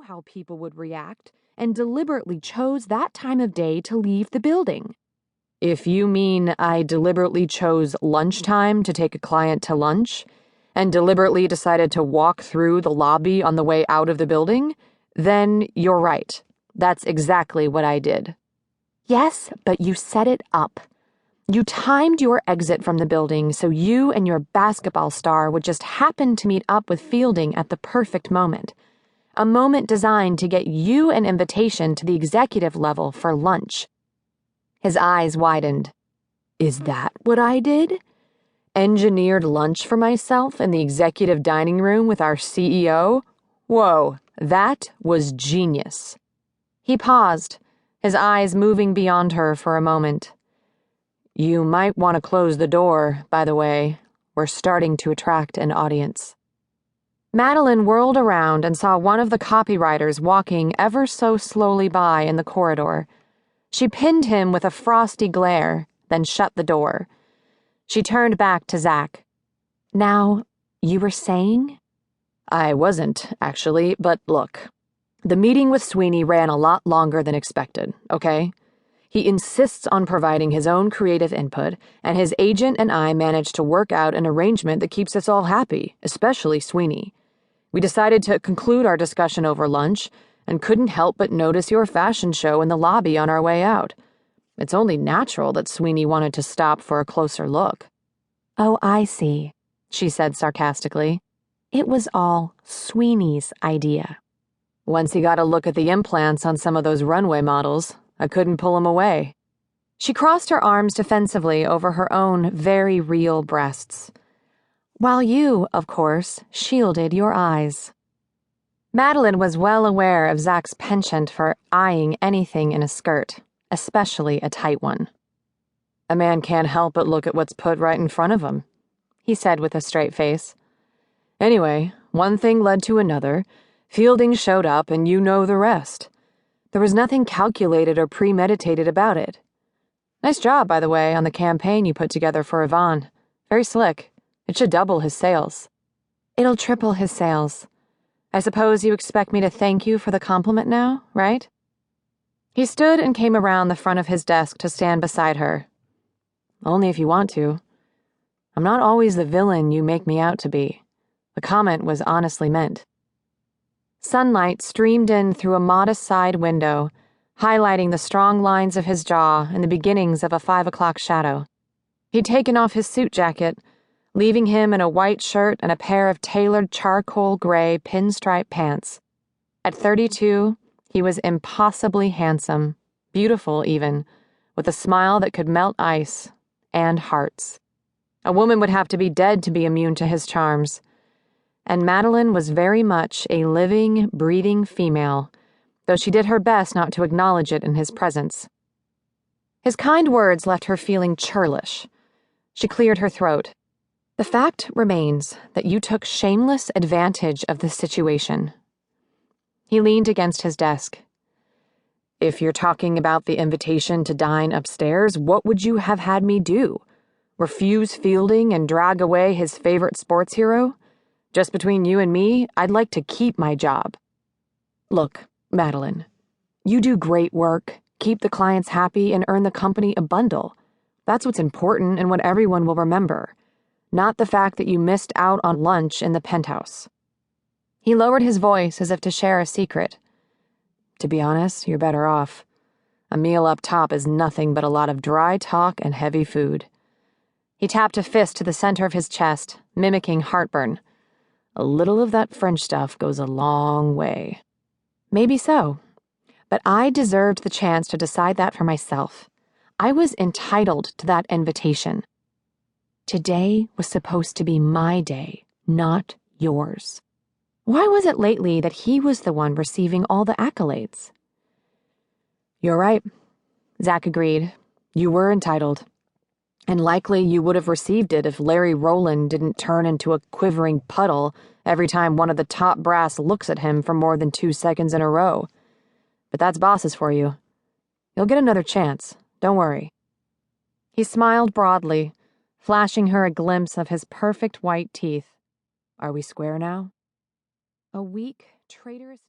how people would react and deliberately chose that time of day to leave the building. If you mean I deliberately chose lunchtime to take a client to lunch and deliberately decided to walk through the lobby on the way out of the building, then you're right. That's exactly what I did. Yes, but you set it up. You timed your exit from the building so you and your basketball star would just happen to meet up with Fielding at the perfect moment. A moment designed to get you an invitation to the executive level for lunch. His eyes widened. Is that what I did? Engineered lunch for myself in the executive dining room with our CEO? Whoa, that was genius. He paused, his eyes moving beyond her for a moment. You might want to close the door, by the way. We're starting to attract an audience. Madelyn whirled around and saw one of the copywriters walking ever so slowly by in the corridor. She pinned him with a frosty glare, then shut the door. She turned back to Zack. Now, you were saying? I wasn't, actually, but look. The meeting with Sweeney ran a lot longer than expected, okay? He insists on providing his own creative input, and his agent and I managed to work out an arrangement that keeps us all happy, especially Sweeney. We decided to conclude our discussion over lunch and couldn't help but notice your fashion show in the lobby on our way out. It's only natural that Sweeney wanted to stop for a closer look. Oh, I see, she said sarcastically. It was all Sweeney's idea. Once he got a look at the implants on some of those runway models, I couldn't pull him away. She crossed her arms defensively over her own very real breasts. While you, of course, shielded your eyes. Madelyn was well aware of Zack's penchant for eyeing anything in a skirt, especially a tight one. A man can't help but look at what's put right in front of him, he said with a straight face. Anyway, one thing led to another. Fielding showed up, and you know the rest. There was nothing calculated or premeditated about it. Nice job, by the way, on the campaign you put together for Yvonne. Very slick. It should double his sales. It'll triple his sales. I suppose you expect me to thank you for the compliment now, right? He stood and came around the front of his desk to stand beside her. Only if you want to. I'm not always the villain you make me out to be. The comment was honestly meant. Sunlight streamed in through a modest side window, highlighting the strong lines of his jaw and the beginnings of a 5 o'clock shadow. He'd taken off his suit jacket, leaving him in a white shirt and a pair of tailored charcoal gray pinstripe pants. At 32, he was impossibly handsome, beautiful even, with a smile that could melt ice and hearts. A woman would have to be dead to be immune to his charms. And Madelyn was very much a living, breathing female, though she did her best not to acknowledge it in his presence. His kind words left her feeling churlish. She cleared her throat. The fact remains that you took shameless advantage of the situation. He leaned against his desk. If you're talking about the invitation to dine upstairs, what would you have had me do? Refuse Fielding and drag away his favorite sports hero? Just between you and me, I'd like to keep my job. Look, Madelyn, you do great work, keep the clients happy, and earn the company a bundle. That's what's important and what everyone will remember, not the fact that you missed out on lunch in the penthouse. He lowered his voice as if to share a secret. To be honest, you're better off. A meal up top is nothing but a lot of dry talk and heavy food. He tapped a fist to the center of his chest, mimicking heartburn. A little of that French stuff goes a long way. Maybe so, but I deserved the chance to decide that for myself. I was entitled to that invitation. Today was supposed to be my day, not yours. Why was it lately that he was the one receiving all the accolades? You're right, Zack agreed. You were entitled. And likely you would have received it if Larry Rowland didn't turn into a quivering puddle every time one of the top brass looks at him for more than 2 seconds in a row. But that's bosses for you. You'll get another chance, don't worry. He smiled broadly, flashing her a glimpse of his perfect white teeth. Are we square now? A weak, traitorous